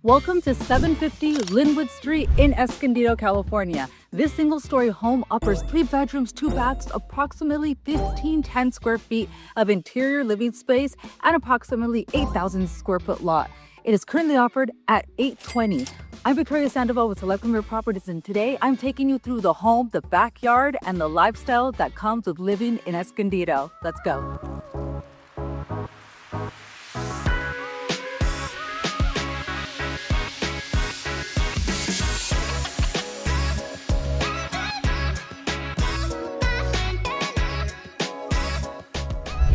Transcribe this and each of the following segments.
Welcome to 750 Linwood Street in Escondido, California. This single-story home offers 3 bedrooms, 2 baths, approximately 1,510 square feet of interior living space, and approximately 8,000 square foot lot. It is currently offered at $820. I'm Victoria Sandoval with Select Premier Properties, and today I'm taking you through the home, the backyard, and the lifestyle that comes with living in Escondido. Let's go.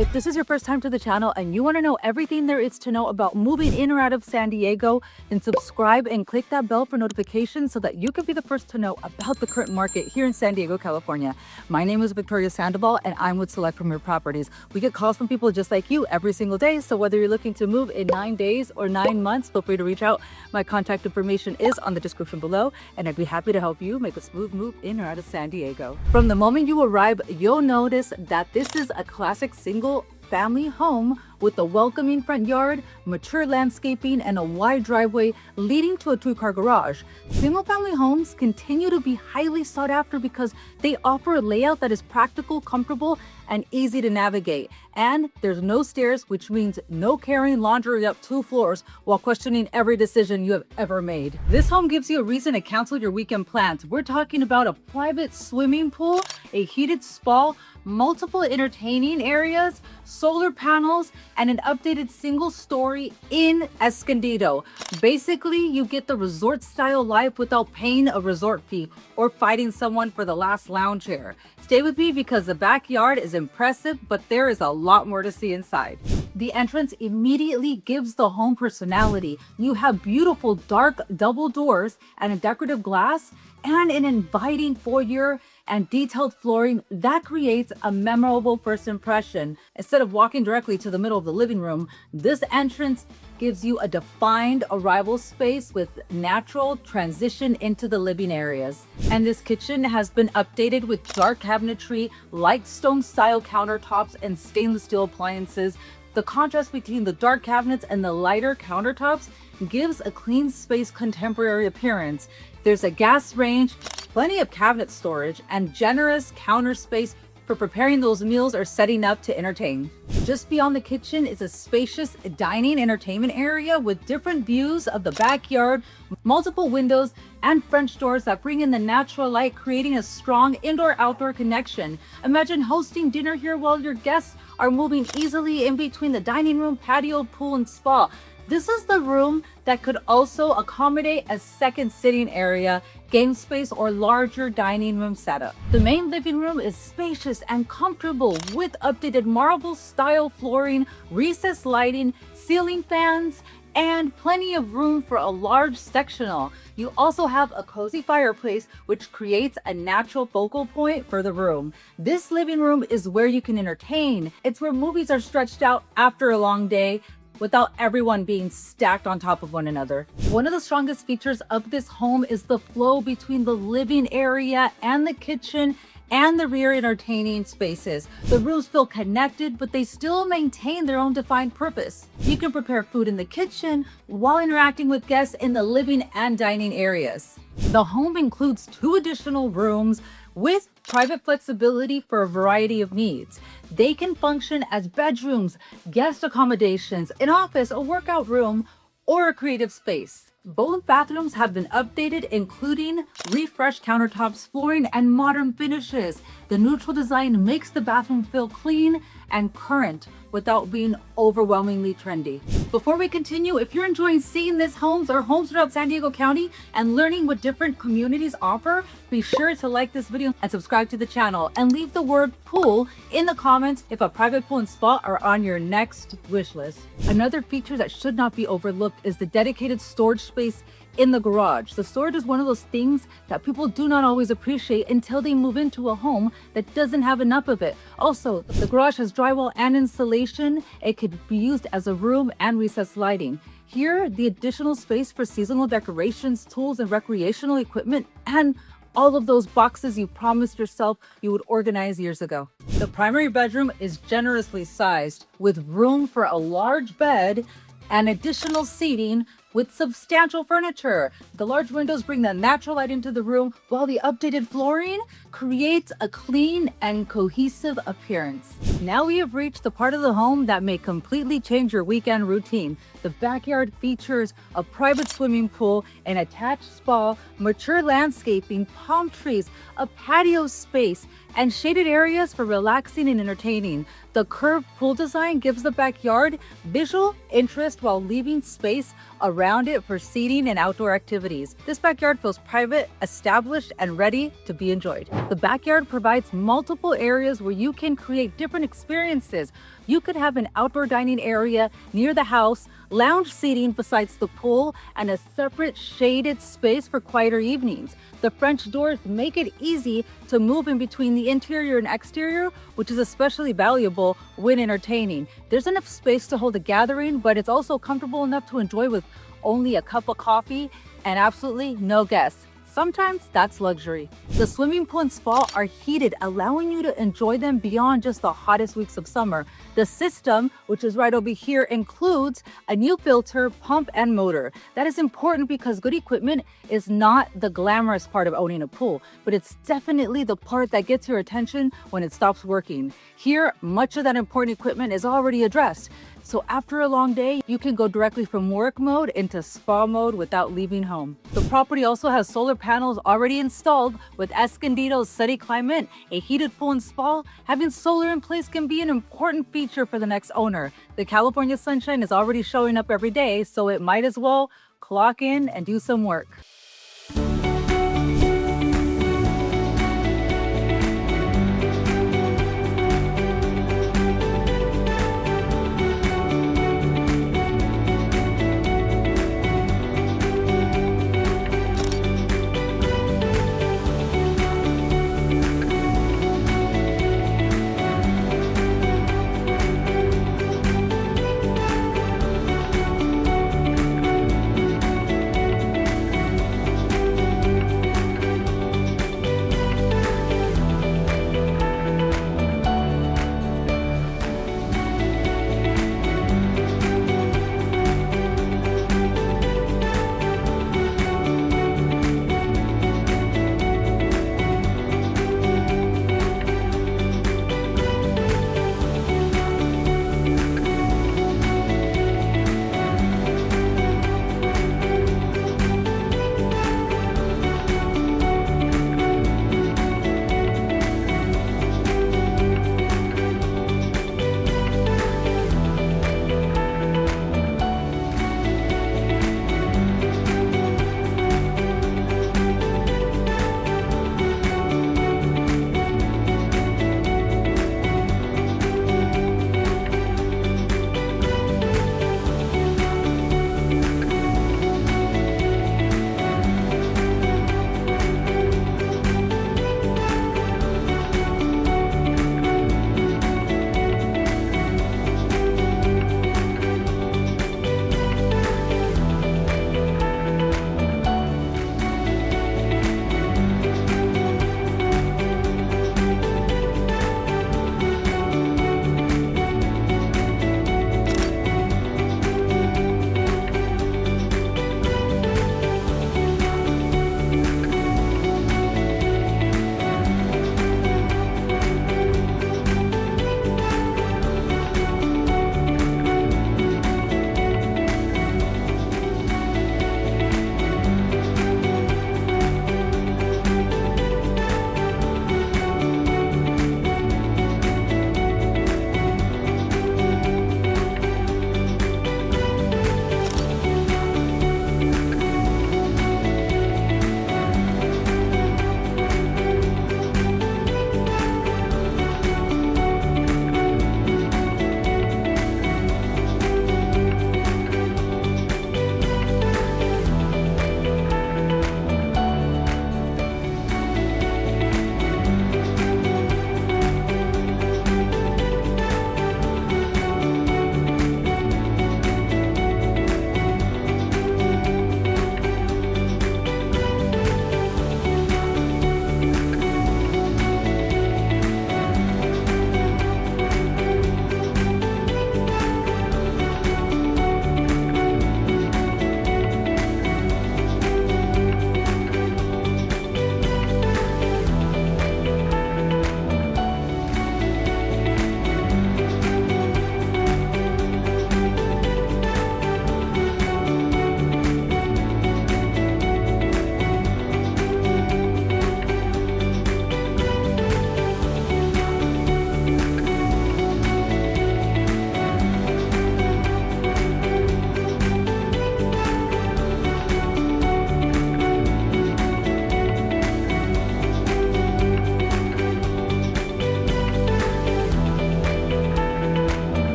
If this is your first time to the channel and you want to know everything there is to know about moving in or out of San Diego, then subscribe and click that bell for notifications so that you can be the first to know about the current market here in San Diego, California. My name is Victoria Sandoval and I'm with Select Premier Properties. We get calls from people just like you every single day, so whether you're looking to move in 9 days or 9 months, feel free to reach out. My contact information is on the description below, and I'd be happy to help you make a smooth move in or out of San Diego. From the moment you arrive, you'll notice that this is a classic single family home with a welcoming front yard, mature landscaping, and a wide driveway leading to a 2-car garage. Single-family homes continue to be highly sought after because they offer a layout that is practical, comfortable, and easy to navigate. And there's no stairs, which means no carrying laundry up 2 floors while questioning every decision you have ever made. This home gives you a reason to cancel your weekend plans. We're talking about a private swimming pool, a heated spa, multiple entertaining areas, solar panels, and an updated single story in Escondido. Basically, you get the resort style life without paying a resort fee or fighting someone for the last lounge chair. Stay with me because the backyard is impressive, but there is a lot more to see inside. The entrance immediately gives the home personality. You have beautiful dark double doors and a decorative glass and an inviting foyer and detailed flooring that creates a memorable first impression. Instead of walking directly to the middle of the living room, this entrance gives you a defined arrival space with natural transition into the living areas. And this kitchen has been updated with dark cabinetry, light stone style countertops, and stainless steel appliances. The contrast between the dark cabinets and the lighter countertops gives a clean space contemporary appearance. There's a gas range, plenty of cabinet storage, and generous counter space for preparing those meals or setting up to entertain. Just beyond the kitchen is a spacious dining entertainment area with different views of the backyard, multiple windows, and French doors that bring in the natural light, creating a strong indoor-outdoor connection. Imagine hosting dinner here while your guests are moving easily in between the dining room, patio, pool, and spa. This is the room that could also accommodate a second sitting area, game space, or larger dining room setup. The main living room is spacious and comfortable with updated marble style flooring, recessed lighting, ceiling fans, and plenty of room for a large sectional. You also have a cozy fireplace, which creates a natural focal point for the room. This living room is where you can entertain. It's where movies are stretched out after a long day, without everyone being stacked on top of one another. One of the strongest features of this home is the flow between the living area and the kitchen and the rear entertaining spaces. The rooms feel connected, but they still maintain their own defined purpose. You can prepare food in the kitchen while interacting with guests in the living and dining areas. The home includes 2 additional rooms with private flexibility for a variety of needs. They can function as bedrooms, guest accommodations, an office, a workout room, or a creative space. Both bathrooms have been updated, including refreshed countertops, flooring, and modern finishes. The neutral design makes the bathroom feel clean and current without being overwhelmingly trendy. Before we continue, if you're enjoying seeing these homes or homes throughout San Diego County and learning what different communities offer, be sure to like this video and subscribe to the channel, and leave the word pool in the comments if a private pool and spa are on your next wish list. Another feature that should not be overlooked is the dedicated storage space in the garage. The storage is one of those things that people do not always appreciate until they move into a home that doesn't have enough of it. Also, the garage has drywall and insulation. It could be used as a room and recessed lighting. Here, the additional space for seasonal decorations, tools, and recreational equipment, and all of those boxes you promised yourself you would organize years ago. The primary bedroom is generously sized with room for a large bed and additional seating with substantial furniture. The large windows bring the natural light into the room, while the updated flooring creates a clean and cohesive appearance. Now we have reached the part of the home that may completely change your weekend routine. The backyard features a private swimming pool, an attached spa, mature landscaping, palm trees, a patio space, and shaded areas for relaxing and entertaining. The curved pool design gives the backyard visual interest while leaving space around it for seating and outdoor activities. This backyard feels private, established, and ready to be enjoyed. The backyard provides multiple areas where you can create different experiences. You could have an outdoor dining area near the house, lounge seating besides the pool, and a separate shaded space for quieter evenings. The French doors make it easy to move in between the interior and exterior, which is especially valuable when entertaining. There's enough space to hold a gathering, but it's also comfortable enough to enjoy with only a cup of coffee and absolutely no guests. Sometimes that's luxury. The swimming pool and spa are heated, allowing you to enjoy them beyond just the hottest weeks of summer. The system, which is right over here, includes a new filter, pump, and motor. That is important because good equipment is not the glamorous part of owning a pool, but it's definitely the part that gets your attention when it stops working. Here, much of that important equipment is already addressed. So after a long day, you can go directly from work mode into spa mode without leaving home. The property also has solar panels already installed. With Escondido's sunny climate, a heated pool and spa, having solar in place can be an important feature for the next owner. The California sunshine is already showing up every day, so it might as well clock in and do some work.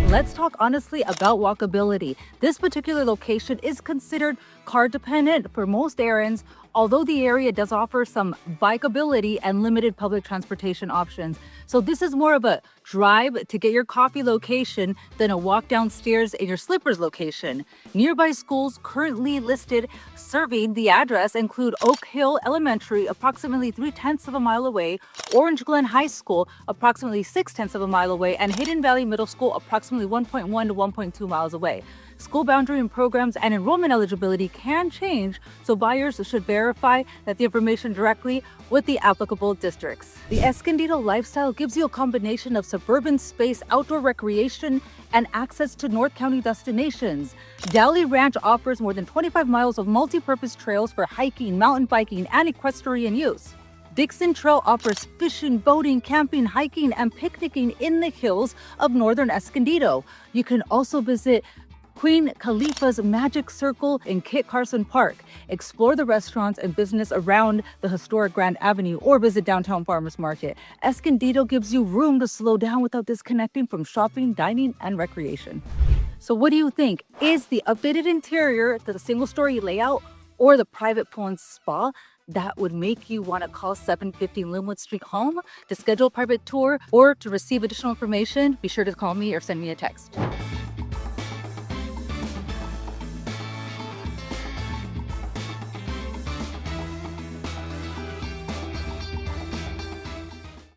Let's talk honestly about walkability. This particular location is considered car dependent for most errands, although the area does offer some bikeability and limited public transportation options. So this is more of a drive to get your coffee location than a walk downstairs in your slippers location. Nearby schools currently listed serving the address include Oak Hill Elementary, approximately 3/10 of a mile away, Orange Glen High School, approximately 6/10 of a mile away, and Hidden Valley Middle School, approximately 1.1 to 1.2 miles away. School boundary and programs and enrollment eligibility can change, so buyers should verify that the information directly with the applicable districts. The Escondido lifestyle gives you a combination of suburban space, outdoor recreation, and access to North County destinations. Dowley Ranch offers more than 25 miles of multi-purpose trails for hiking, mountain biking, and equestrian use. Dixon Trail offers fishing, boating, camping, hiking, and picnicking in the hills of northern Escondido. You can also visit Queen Khalifa's Magic Circle in Kit Carson Park. Explore the restaurants and business around the historic Grand Avenue or visit downtown Farmers Market. Escondido gives you room to slow down without disconnecting from shopping, dining, and recreation. So what do you think? Is the updated interior, the single-story layout, or the private pool and spa that would make you want to call 750 Linwood Street home to schedule a private tour or to receive additional information? Be sure to call me or send me a text.